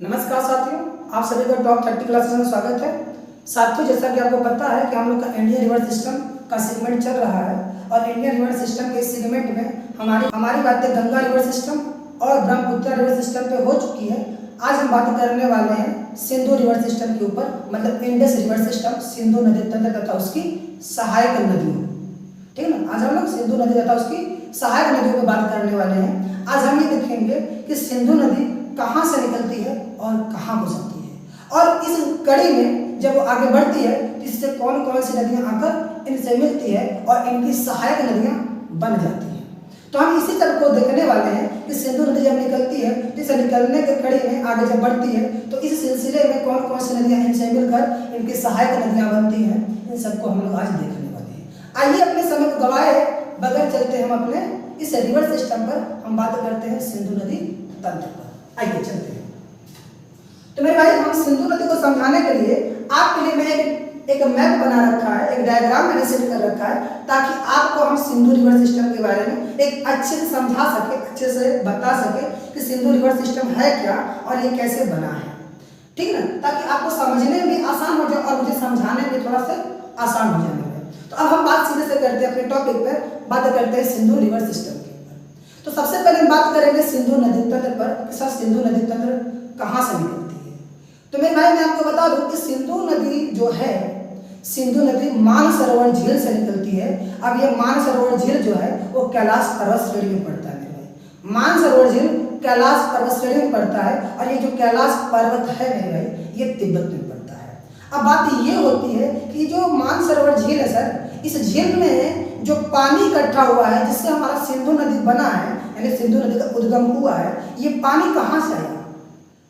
नमस्कार साथियों, आप सभी का टॉप 30 क्लासेस में स्वागत है। साथियों, जैसा कि आपको पता है कि हम लोग का इंडियन रिवर सिस्टम का सेगमेंट चल रहा है और इंडियन रिवर सिस्टम के सेगमेंट में हमारी बातें गंगा रिवर सिस्टम और ब्रह्मपुत्र रिवर सिस्टम पे हो चुकी है। आज हम बात करने वाले हैं सिंधु रिवर सिस्टम के ऊपर, मतलब इंडस रिवर सिस्टम, सिंधु नदी तंत्र तथा उसकी सहायक नदियों। ठीक है ना, आज हम लोग सिंधु नदी तथा उसकी सहायक नदियों पर बात करने वाले हैं। आज हम ये देखेंगे कि सिंधु नदी कहाँ से निकलती है और कहाँ गुजरती है, और इस कड़ी में जब वो आगे बढ़ती है तो इससे कौन कौन सी नदियाँ आकर इनसे मिलती है और इनकी सहायक नदियाँ बन जाती हैं। तो हम इसी तरह को देखने वाले हैं कि सिंधु नदी जब निकलती है, जिसे निकलने के कड़ी में आगे जब बढ़ती है तो इस सिलसिले में कौन कौन सी नदियाँ इनसे मिलकर इनकी सहायक नदियाँ बनती हैं, इन सबको हम लोग आज देखने वाले हैं। आइए अपने समय को गवाए बगैर चलते हैं हम अपने इस रिवर सिस्टम पर हम बात करते हैं सिंधु नदी तंत्र पर। आइए चलते हैं। तो मेरे भाई, हम सिंधु नदी को समझाने के लिए आपके लिए मैंने एक मैप बना रखा है, एक डायग्राम मैंने सेट कर रखा है, ताकि आपको हम सिंधु रिवर सिस्टम के बारे में एक अच्छे से समझा सके, अच्छे से बता सके कि सिंधु रिवर सिस्टम है क्या और ये कैसे बना है। ठीक ना, ताकि आपको समझने में भी आसान हो जाए और मुझे समझाने में थोड़ा सा आसान हो जाए। तो अब हम बात सीधे से करते हैं अपने टॉपिक पर, बात करते हैं सिंधु रिवर सिस्टम के ऊपर। तो सबसे पहले हम बात करेंगे सिंधु नदी तंत्र पर कि सर सिंधु नदी तंत्र कहाँ से निकलती है। तो मेरे भाई, मैं आपको बता दूं कि सिंधु नदी जो है, सिंधु नदी मानसरोवर झील से निकलती है। अब ये मानसरोवर झील जो है वो कैलाश पर्वत श्रेणी में पड़ता है। मेरे भाई, मानसरोवर झील कैलाश पर्वत श्रेणी में पड़ता है और ये जो कैलाश पर्वत है मेरे भाई, ये तिब्बत में पड़ता है। अब बात ये होती है कि जो मानसरोवर झील है सर, इस झील में जो पानी इकट्ठा हुआ है जिससे हमारा सिंधु नदी बना है, यानी सिंधु नदी का उद्गम हुआ है, ये पानी कहाँ से आया?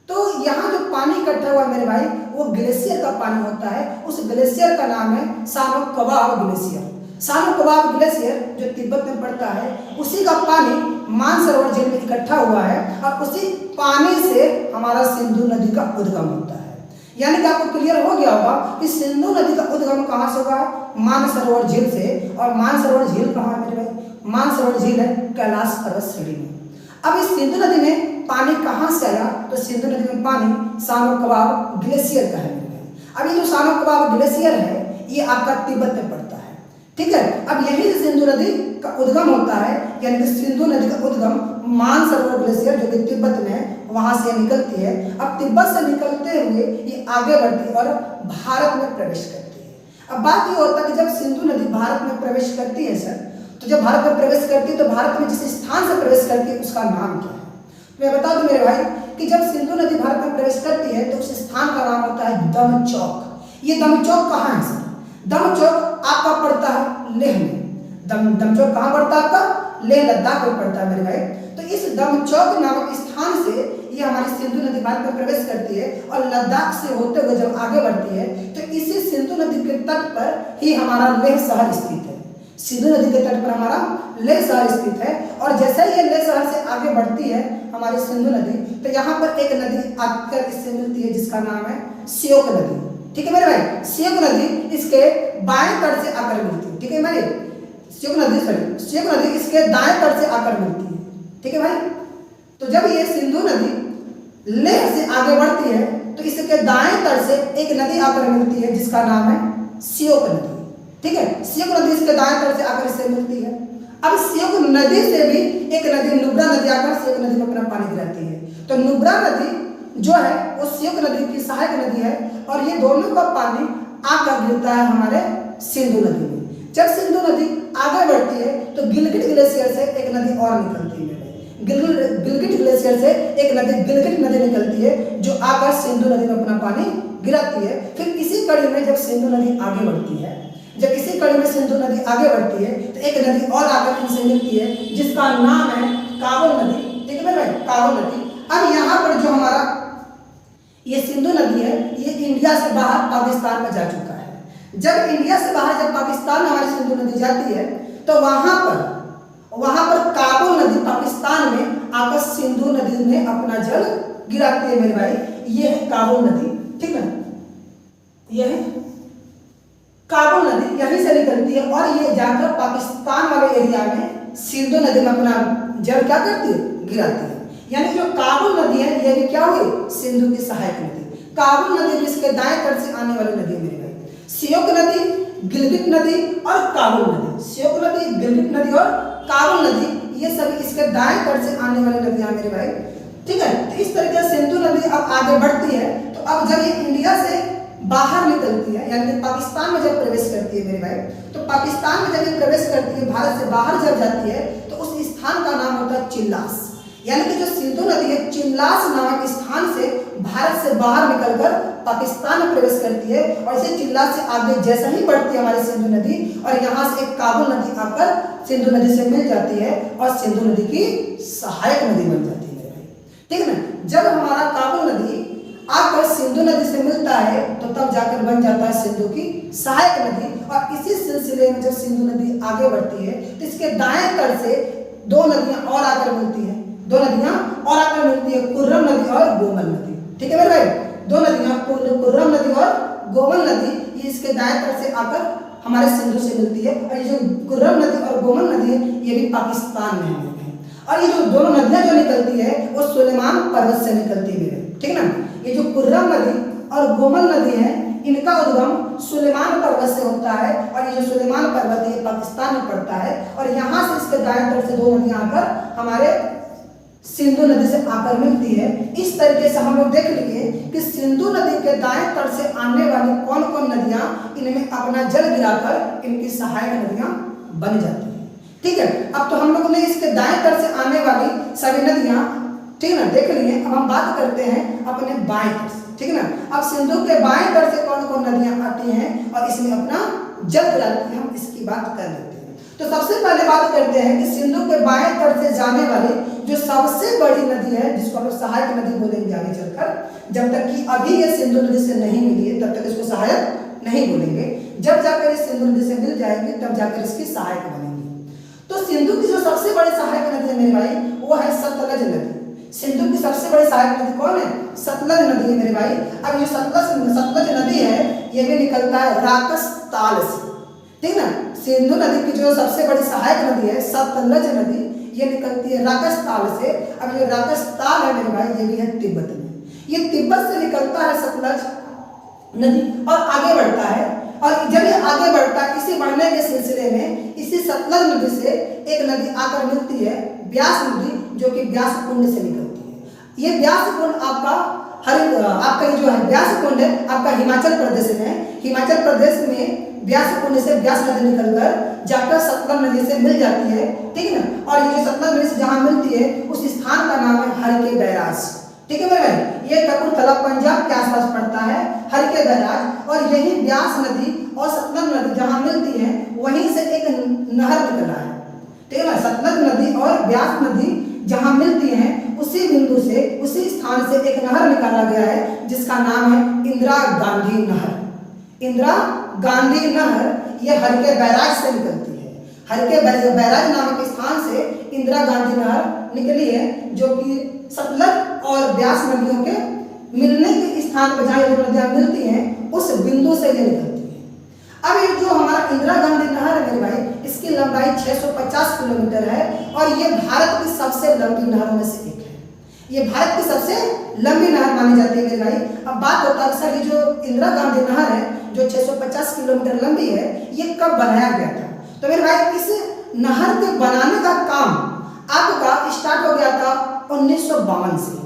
तो यहाँ जो पानी इकट्ठा हुआ मेरे भाई, वो ग्लेशियर का पानी होता है। उस ग्लेशियर का नाम है सानो-कबाब ग्लेशियर। सानो-कबाब ग्लेशियर जो तिब्बत में पड़ता है, उसी का पानी मानसरोवर झील में इकट्ठा हुआ है और उसी पानी से हमारा सिंधु नदी का उद्गम होता है। यानी कि आपको क्लियर हो गया होगा कि सिंधु नदी का उद्गम कहाँ से हुआ है? मानसरोवर झील से। और मानसरोवर झील कहाँ है मेरे भाई? मानसरोवर झील है कैलाश पर्वत श्रेणी में। अब इस सिंधु नदी में पानी कहाँ से आया? तो सिंधु नदी में पानी सानो-कबाब ग्लेशियर का है मेरे भाई। अब ये जो सानो-कबाब ग्लेशियर है, ये आपका तिब्बत में पड़ता है। ठीक है, अब यही से सिंधु नदी का उद्गम होता है, यानी कि सिंधु नदी का उद्गम मानसरोवर ग्लेशियर जो कि तिब्बत में है, वहां से निकलती है। अब तिब्बत से निकलते हुए ये आगे बढ़ती है और भारत में प्रवेश करती है। अब बात ये होता है कि जब सिंधु नदी भारत में प्रवेश करती है सर, तो जब भारत में प्रवेश करती है तो भारत में जिस स्थान से प्रवेश करती है उसका नाम क्या है? मैं बता दूं मेरे भाई कि जब सिंधु नदी भारत में प्रवेश करती है तो उस स्थान का नाम होता है दमचौक। ये दमचौक कहाँ है सर? दमचौक आपका पड़ता है लेह में। दमचौक कहाँ पड़ता है आपका? लेह लद्दाख में पड़ता है मेरे भाई। तो इस दमचौक नामक स्थान से ये हमारी सिंधु नदी भारत में प्रवेश करती है और लद्दाख से होते हुए जब आगे बढ़ती है तो इसी सिंधु नदी के तट पर ही हमारा लेह शहर स्थित है। सिंधु नदी के तट पर हमारा लेह शहर स्थित है। और जैसे ही ये लेह शहर से आगे बढ़ती है हमारी सिंधु नदी, तो यहाँ पर एक नदी आकर इससे मिलती है जिसका नाम है श्योक नदी। ठीक है मेरे भाई, श्योक नदी इसके बाएं तट से आकर मिलती है। ठीक है मेरे, श्योक नदी इसके दाएं तट से आकर मिलती है। ठीक है भाई, तो जब ये सिंधु नदी लेह से आगे बढ़ती है तो इसके दाएं तट से एक नदी आकर मिलती है जिसका नाम है श्योक नदी। ठीक है, श्योक नदी इसके दाएं तट से आकर इससे मिलती है। अब श्योक नदी से भी एक नदी नुब्रा नदी आकर श्योक नदी में अपना पानी गिराती है। तो नुब्रा नदी जो है वो श्योक नदी की सहायक नदी है और ये दोनों का पानी आकर गिरता है हमारे सिंधु नदी में। जब सिंधु नदी आगे बढ़ती है तो गिलगिट ग्लेशियर से एक नदी और निकलती है। गिलगिट ग्लेशियर से एक नदी गिलगिट नदी निकलती है जो आकर सिंधु नदी में अपना पानी गिराती है। फिर इसी कड़ी में जब सिंधु नदी आगे बढ़ती है, जब इसी कड़ी में सिंधु नदी आगे बढ़ती है तो एक नदी और आकर इनसे मिलती है जिसका नाम है काबुल नदी। ठीक है भाई, काबुल नदी। अब यहाँ पर जो हमारा ये सिंधु नदी है, ये इंडिया से बाहर पाकिस्तान में जा चुका है। जब इंडिया से बाहर जब पाकिस्तान में हमारी सिंधु नदी जाती है तो वहां पर काबुल नदी पाकिस्तान में आकर सिंधु नदी में अपना जल गिराती है मेरे भाई। ये है काबुल नदी। ठीक है, ये है काबुल नदी, यहीं से निकलती है और ये जाकर पाकिस्तान वाले एरिया में सिंधु नदी में अपना जल क्या करती है? गिराती है। यानी जो काबुल नदी है ये भी क्या हुई, सिंधु की सहायक नदी। काबुल नदी भी इसके दाएं तट से आने वाली नदी है मेरे भाई। सियोक नदी, गिलगित नदी और काबुल नदी, सियोक नदी, गिलगित नदी और काबुल नदी, ये सभी इसके दाएं तट से आने वाली नदियां मेरे भाई। ठीक है, तो इस तरीके से सिंधु नदी अब आगे बढ़ती है। तो अब जब ये इंडिया से बाहर निकलती है, यानी कि पाकिस्तान में जब प्रवेश करती है मेरे भाई, तो पाकिस्तान में जब ये प्रवेश करती है, भारत से बाहर जब जाती है, तो उस स्थान का नाम होता है चिल्लास। यानी कि जो सिंधु नदी है चिल्लास नामक स्थान से भारत से बाहर निकलकर पाकिस्तान में प्रवेश करती है। और इसे चिल्लास से आगे जैसा ही बढ़ती है हमारी सिंधु नदी, और यहाँ से एक काबुल नदी आकर सिंधु नदी से मिल जाती है और सिंधु नदी की सहायक नदी बन जाती है मेरे भाई। ठीक है ना, जब हमारा काबुल नदी आकर सिंधु नदी से मिलता है तो तब जाकर बन जाता है सिंधु की सहायक नदी। और इसी सिलसिले में जब सिंधु नदी आगे बढ़ती है तो इसके दाएं तट से दो नदियां और आकर मिलती है, दो नदियां और आकर मिलती है, कुर्रम नदी और गोमल नदी। ठीक है मेरे भाई, दो नदियां कुर्रम नदी और गोमल नदी, ये इसके दाएं तट से आकर हमारे सिंधु से मिलती है। और ये जो कुर्रम नदी और गोमल नदी है ये भी पाकिस्तान में है। और ये जो दोनों नदियां जो निकलती है वो सुलेमान पर्वत से निकलती है मेरे, ठीक ना। ये जो कुर्रम नदी और गोमल नदी है इनका उद्गम सुलेमान पर्वत से होता है। और ये जो सुलेमान पर्वत है पाकिस्तान में पड़ता है। और यहाँ से इसके दाएं तरफ से दो नदियां आकर हमारे सिंधु नदी से आकर मिलती है। इस तरीके से हम लोग देख लिए कि सिंधु नदी के दाएं तट से आने वाली कौन कौन नदियां इनमें अपना जल गिराकर इनकी सहायक नदियां बन जाती है। ठीक है, अब तो हम लोगों ने इसके दाएं तट से आने वाली सभी नदियां ठीक ना देख लिए। अब हम बात करते हैं अपने बाएं तट से। ठीक ना, अब सिंधु के बाएं तट से कौन कौन नदियां आती हैं और इसमें अपना जल गिराती हैं, हम इसकी बात कर लेते हैं। तो सबसे पहले बात करते हैं कि सिंधु के बाएं तट से जाने वाली जो सबसे बड़ी नदी है, जिसको हम लोग सहायक नदी बोलेंगे आगे चलकर, जब तक कि अभी ये सिंधु नदी से नहीं मिली है तब तक इसको सहायक नहीं बोलेंगे। जब जाकर इस सिंधु नदी से मिल जाएगी तब जाकर इसकी सहायक बनेंगी। तो सिंधु की जो सबसे बड़ी सहायक नदी है मेरे भाई वो है सतलज नदी। सिंधु की सबसे बड़ी सहायक नदी कौन है? सतलज नदी है मेरे भाई। अब ये सतलज नदी है ये भी निकलता है राकस ताल से। ठीक ना, सिंधु नदी की जो सबसे बड़ी सहायक नदी है सतलज नदी, ये निकलती है राकस ताल से। अब ये राकस ताल है मेरे भाई ये भी है तिब्बत में। ये तिब्बत से निकलता है सतलज नदी और आगे बढ़ता है। और जब ये आगे बढ़ता है इसी बढ़ने के सिलसिले में इसी सतलज नदी से एक नदी आकर मिलती है ब्यास नदी, जो कि ब्यास कुंड से निकलती है। ये ब्यास कुंड आपका ये जो है ब्यास कुंड है आपका हिमाचल प्रदेश में। हिमाचल प्रदेश में ब्यास कुंड से ब्यास नदी निकलकर जाकर सतलज नदी से मिल जाती है। ठीक है ना, और ये सतलज नदी से जहाँ मिलती है उस स्थान का नाम है हरके बैराज। ठीक है मेरे भाई, ये कपूरथला पंजाब के आसपास पड़ता है हरके बैराज। और यही ब्यास नदी और सतलज नदी जहाँ मिलती है वहीं से एक नहर निकला है। ठीक है ना, सतलज नदी और ब्यास नदी जहाँ मिलती हैं उसी बिंदु से उसी स्थान से एक नहर निकाला गया है जिसका नाम है इंदिरा गांधी नहर। इंदिरा गांधी नहर ये हरके बैराज से निकलती है। हरके बैराज नामक स्थान से इंदिरा गांधी नहर निकली है, जो कि सतलज और ब्यास नदियों के मिलने के स्थान पर जहाँ ये नदियाँ मिलती हैं उस बिंदु से ये निकलती है। अब ये जो हमारा इंदिरा गांधी नहर है मेरे भाई, इसकी लंबाई 650 किलोमीटर है और ये भारत की सबसे लंबी नहरों में से एक है। ये भारत की सबसे लंबी नहर मानी जाती है मेरे भाई। अब बात होता है सर ये जो इंदिरा गांधी नहर है जो 650 किलोमीटर लंबी है ये कब बनाया गया था? तो मेरे भाई इस नहर के बनाने का काम आपका स्टार्ट हो गया था 1952 से।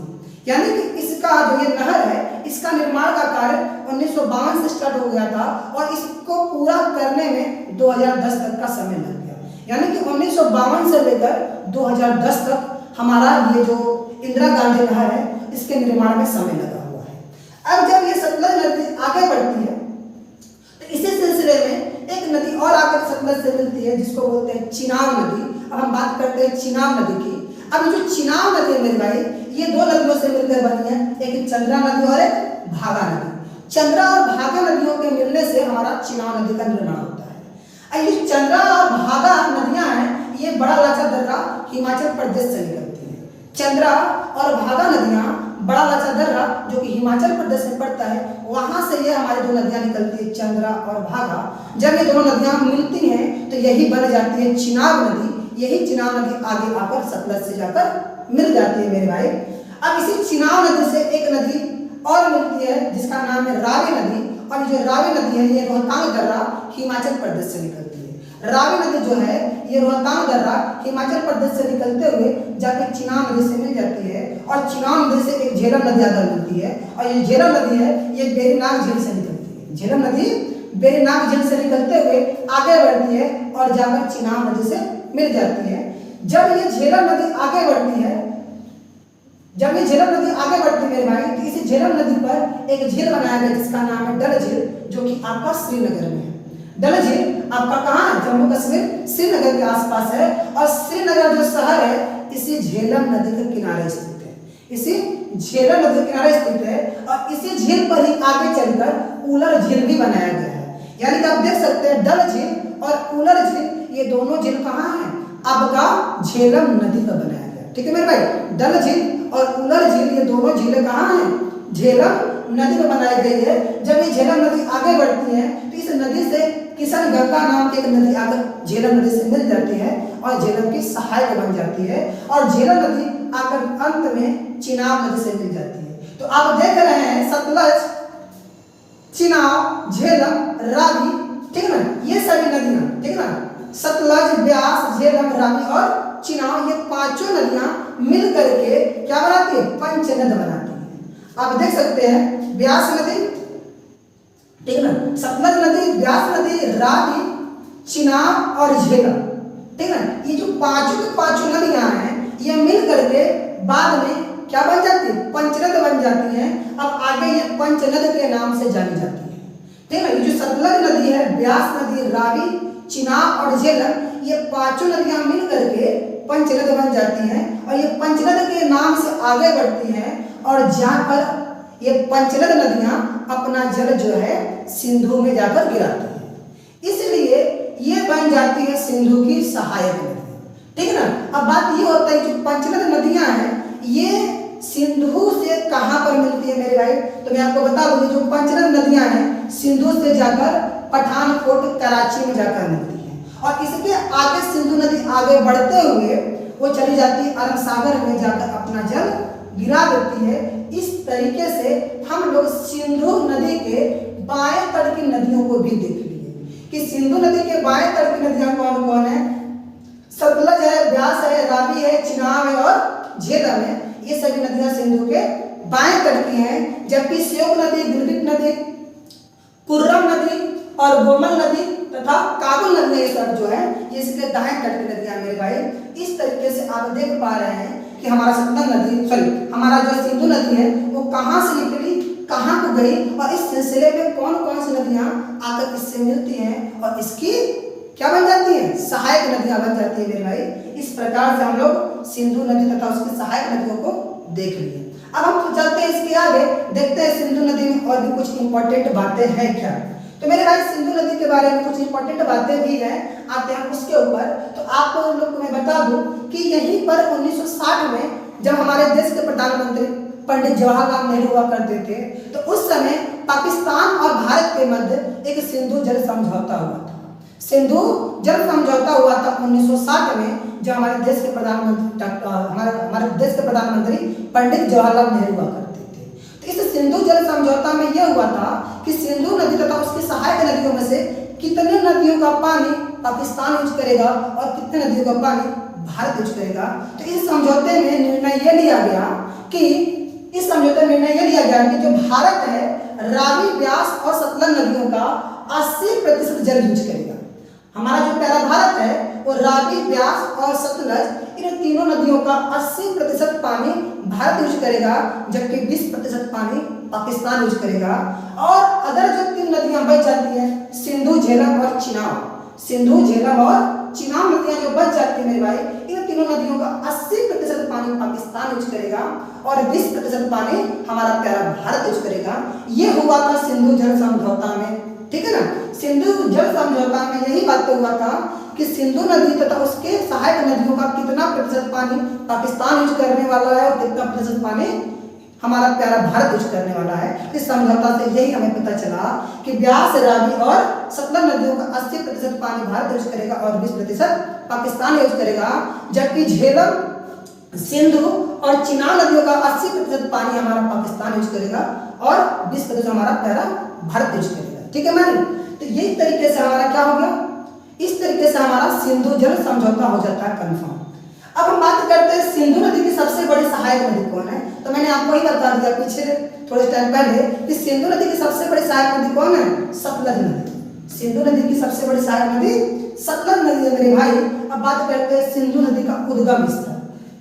यानी कि इसका जो ये नहर है इसका निर्माण का कार्य 1952 से स्टार्ट हो गया था और इसको पूरा करने में 2010 तक का समय लग गया। यानी कि 1952 से लेकर 2010 तक हमारा ये जो इंदिरा गांधी नहर है इसके निर्माण में समय लगा हुआ है। अब जब ये सतलज नदी आगे बढ़ती है तो इसी सिलसिले में एक नदी और आकर सतलज से मिलती है जिसको बोलते हैं चिनाब नदी। अब हम बात करते हैं चिनाब नदी की। अब जो चिनाब नदी है मेरे भाई ये दो नदियों से मिलकर बनी है, एक चंद्रा नदी और एक भागा नदी। चंद्रा और भागा नदियों के मिलने से हमारा चिनाब नदी का निर्माण होता है। अब ये चंद्रा और भागा नदियां हैं ये बड़ा लाचा दर्रा हिमाचल प्रदेश से निकलती है। चंद्रा और भागा नदियां बड़ा लाचा दर्रा जो कि हिमाचल प्रदेश में पड़ता है वहां से ये हमारी दो नदियां निकलती है चंद्रा और भागा। जब ये दोनों नदियां मिलती हैं तो यही बन जाती है चिनाब नदी। यही चिनाब नदी आगे आकर सतलज से जाकर मिल जाती है मेरे भाई। अब इसी चिनाब नदी से एक नदी और मिलती है जिसका नाम है रावी नदी, और ये जो रावी नदी है ये रोहतांग दर्रा हिमाचल प्रदेश से निकलती है। रावी नदी जो है ये रोहतांग दर्रा हिमाचल प्रदेश से निकलते हुए जाके चिनाब नदी से मिल जाती है, और चिनाब नदी से एक झेलम नदी आकर मिलती है, और ये झेलम नदी है ये बेरीनाग झील से निकलती है। झेलम नदी बेरीनाग झील से निकलते हुए आगे बढ़ती है और जाकर चिनाब नदी से मिल जाती है। जब ये झेलम नदी आगे बढ़ती है, जब ये झेलम नदी आगे बढ़ती है मेरे भाई, तो इसी झेलम नदी पर एक झील बनाया गया जिसका नाम है डल झील, जो कि आपका श्रीनगर में है। डल झील आपका कहाँ है? जम्मू कश्मीर श्रीनगर के आसपास है, और श्रीनगर जो शहर है इसी झेलम नदी के किनारे स्थित है। इसी झेलम नदी के किनारे स्थित है, और इसी झील पर ही आगे चलकर उलर झील भी बनाया गया है। यानी कि आप देख सकते हैं डल झील और उलर झील, ये दोनों झील कहाँ है? आपका झेलम नदी पर बनाया गया। ठीक है मेरे भाई, डल झील और उलर झील ये दोनों झीलें कहाँ हैं? झेलम नदी में बनाई गई है। जब ये झेलम नदी आगे बढ़ती है तो इस नदी से किशन गंगा नाम की एक नदी आकर झेलम नदी से मिल जाती है और झेलम की सहायक बन जाती है, और झेलम नदी आकर अंत में चिनाब नदी से मिल जाती है। तो आप देख रहे हैं सतलज, चिनाब, झेलम, रावी, ठीक है ना, ये सभी नदियां, ठीक है ना, सतलज, ब्यास, झेलम, रावी और चिनाब, ये पांचों नदियां मिल करके क्या बनाती है? पंचनद बनाती है। आप देख सकते हैं ब्यास नदी, ठीक है ना, सतलज नदी, ब्यास नदी, रावी, चिनाब और झेलम, ठीक है ना, ये जो पांचों की पांचों नदियां हैं ये मिल करके बाद में क्या बन जाती है? पंचनद बन जाती है। अब आगे ये पंचनद के नाम से जानी जाती है। ठीक है ना, ये जो सतलज नदी है, ब्यास नदी, रावी, चिनाब और झेलम, ये पांचों नदियां मिल करके पंचनद बन जाती हैं, और ये पंचनद के नाम से आगे बढ़ती हैं, और जहाँ पर ये पंचनद नदियां अपना जल जो है सिंधु में जाकर गिराती हैं, इसलिए ये बन जाती है सिंधु की सहायक नदी। ठीक है ना, अब बात ये होता है जो पंचनद नदियां हैं ये सिंधु से कहाँ पर मिलती है मेरे भाई? तो मैं आपको बता दूं जो पंचनद नदियां हैं सिंधु से जाकर पठानकोट, कराची में जाकर मिलती है, और इसके आगे सिंधु नदी आगे बढ़ते हुए वो चली जाती है अरब सागर में जाकर अपना जल गिरा देती है। इस तरीके से हम लोग सिंधु नदी के बाएं तट की नदियों को भी देख लिए कि सिंधु नदी के बाएं तट की नदियां कौन कौन है? सतलज है, ब्यास है, रावी है, चिनाब है और झेलम है। ये सभी नदियां सिंधु के बाएं तट की हैं, जबकि श्योक नदी, गिलगित नदी, कुर्रम नदी और गोमल नदी तथा काबुल नदी ये सब जो है ये इसके दाएं तट की नदियां मेरे भाई। इस तरीके से आप देख पा रहे हैं कि हमारा सतलज नदी, सॉरी हमारा जो सिंधु नदी है वो कहाँ से निकली, कहाँ को गई, और इस सिलसिले में कौन कौन सी नदियां आकर इससे मिलती हैं और इसकी क्या बन जाती है? सहायक नदियां बन जाती है मेरे भाई। इस प्रकार से हम लोग सिंधु नदी तथा उसकी सहायक नदियों को देख लिए। अब हम चलते हैं इसके आगे, देखते हैं सिंधु नदी में और भी कुछ इंपॉर्टेंट बातें हैं क्या। तो मेरे भाई सिंधु नदी के बारे में कुछ इंपॉर्टेंट बातें भी हैं, आते हैं उसके ऊपर। तो आप लोग को मैं बता दूं कि यहीं पर 1960 में जब हमारे देश के प्रधानमंत्री पंडित जवाहरलाल नेहरू हुआ करते थे, तो उस समय पाकिस्तान और भारत के मध्य एक सिंधु जल समझौता हुआ था। सिंधु जल समझौता हुआ था 1960 में, जो हमारे देश के प्रधानमंत्री हमारे देश के प्रधानमंत्री पंडित जवाहरलाल नेहरू हुआ करते थे। तो इस सिंधु जल समझौता में यह हुआ था कि सिंधु नदी तथा उसकी सहायक नदियों में से कितने नदियों का पानी पाकिस्तान यूज करेगा और कितने नदियों का पानी भारत यूज करेगा। तो इस समझौते में निर्णय यह लिया गया कि जो भारत है रावी, ब्यास और सतलज नदियों का 80% जल यूज करेगा। हमारा जो प्यारा भारत है वो रावी, ब्यास और सतलज इन तीनों नदियों का 80% पानी भारत यूज करेगा, जबकि 20% पानी पाकिस्तान यूज करेगा। और अदर जो 3 नदियां बच जाती हैं सिंधु, झेलम और चिनाब, सिंधु, झेलम और चिनाब नदियां जो बच जाती है मेरे भाई, इन तीनों नदियों का 80% पानी पाकिस्तान यूज करेगा और 20% पानी हमारा प्यारा भारत यूज करेगा। ये हुआ था सिंधु जल समझौता में। ठीक है ना, सिंधु जल समझौता में यही बात हुआ था कि सिंधु नदी तथा उसके सहायक नदियों का कितना प्रतिशत पानी पाकिस्तान यूज करने वाला है और कितना प्रतिशत पानी हमारा प्यारा भारत यूज करने वाला है। इस समझौता से यही हमें पता चला कि ब्यास, रावी और सतलज नदियों का 80% पानी भारत यूज करेगा और 20% पाकिस्तान यूज करेगा, जबकि झेलम, सिंधु और चिनाब नदियों का 80% पाकिस्तान यूज करेगा और 20% हमारा पैरा भारत यूज करेगा। ठीक है मैम, तो यही तरीके से हमारा क्या हो गया, इस तरीके से हमारा सिंधु जल समझौता हो जाता है कंफर्म। अब हम बात करते हैं सिंधु नदी की सबसे बड़ी सहायक नदी कौन है। तो मैंने आपको ही बता दिया पीछे थोड़े टाइम पहले कि सिंधु नदी की सबसे बड़ी सहायक नदी कौन है, सतलज नदी। सिंधु नदी की सबसे बड़ी सहायक नदी सतलज नदी है मेरे भाई। अब बात करते हैं सिंधु नदी का उद्गम स्थल।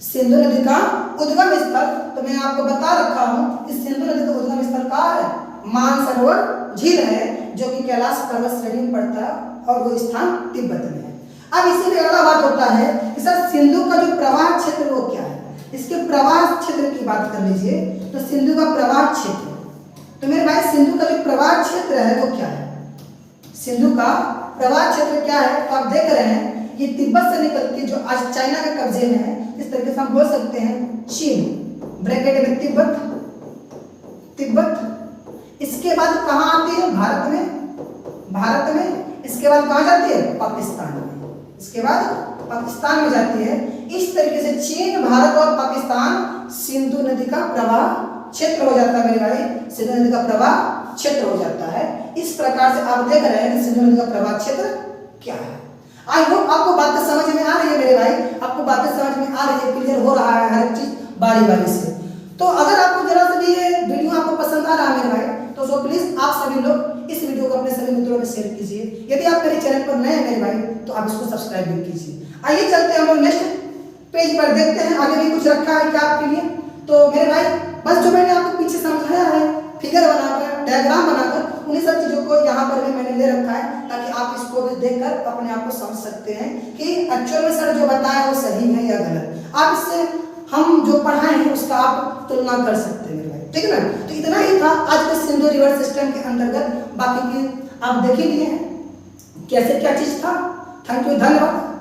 सिंधु नदी का उद्गम स्थल तो मैं आपको बता रखा हूँ, इस सिंधु नदी का उद्गम स्थल कहाँ है, मानसरोवर झील है, जो कि कैलाश पर्वत श्रेणी में पड़ता है और वो स्थान तिब्बत में है। अब इसीलिए अगला बात होता है कि सर सिंधु का जो प्रवाह क्षेत्र वो क्या है, इसके प्रवाह क्षेत्र की बात कर लीजिए। तो सिंधु का प्रवाह क्षेत्र, तो मेरे भाई सिंधु का जो प्रवाह क्षेत्र है वो क्या है, सिंधु का प्रवाह क्षेत्र क्या है। तो आप देख रहे हैं ये तिब्बत से निकल के जो आज चाइना के कब्जे में है, इस तरीके से हम बोल सकते हैं चीन, ब्रैकेट में तिब्बत, तिब्बत। इसके बाद कहाँ आती है, भारत में, भारत में। इसके बाद कहाँ जाती है, पाकिस्तान में। इसके बाद पाकिस्तान में जाती है। इस तरीके से चीन, भारत और पाकिस्तान सिंधु नदी का प्रवाह क्षेत्र हो जाता है मेरे भाई, सिंधु नदी का प्रवाह क्षेत्र हो जाता है। इस प्रकार से आप देख रहे हैं कि सिंधु नदी का प्रवाह क्षेत्र क्या है। आई होप आपको बातें समझ में आ रही है मेरे भाई, आपको बातें समझ में आ रही है, क्लियर हो रहा है हर एक चीज बारी बारी से। तो अगर आपको जरा सा भी ये वीडियो आपको पसंद आ रहा है मेरे भाई, तो सो प्लीज आप सभी लोग इस वीडियो को अपने सभी मित्रों में शेयर कीजिए। यदि आप मेरे चैनल पर नए हैं मेरे भाई, तो आप इसको सब्सक्राइब भी कीजिए। आइए चलते हैं हम लोग नेक्स्ट पेज पर, देखते हैं आगे भी कुछ रखा है क्या आपके लिए। तो मेरे भाई बस जो मैंने आपको पीछे समझाया है, फिगर बनाकर, डायग्राम बनाकर, उन्हीं सब चीजों को यहाँ पर भी मैंने ले रखा है, ताकि आप इसको भी देखकर अपने आप को समझ सकते हैं कि एक्चुअल में सर जो बताया वो सही है या गलत। आप इससे हम जो पढ़ाए हैं उसका आप तुलना कर सकते हैं मेरे भाई, ठीक है ना। तो इतना ही था आज के सिंधु रिवर सिस्टम के अंतर्गत। बाकी की आप देख ही लिए हैं कैसे क्या चीज था। थैंक यू, धन्यवाद।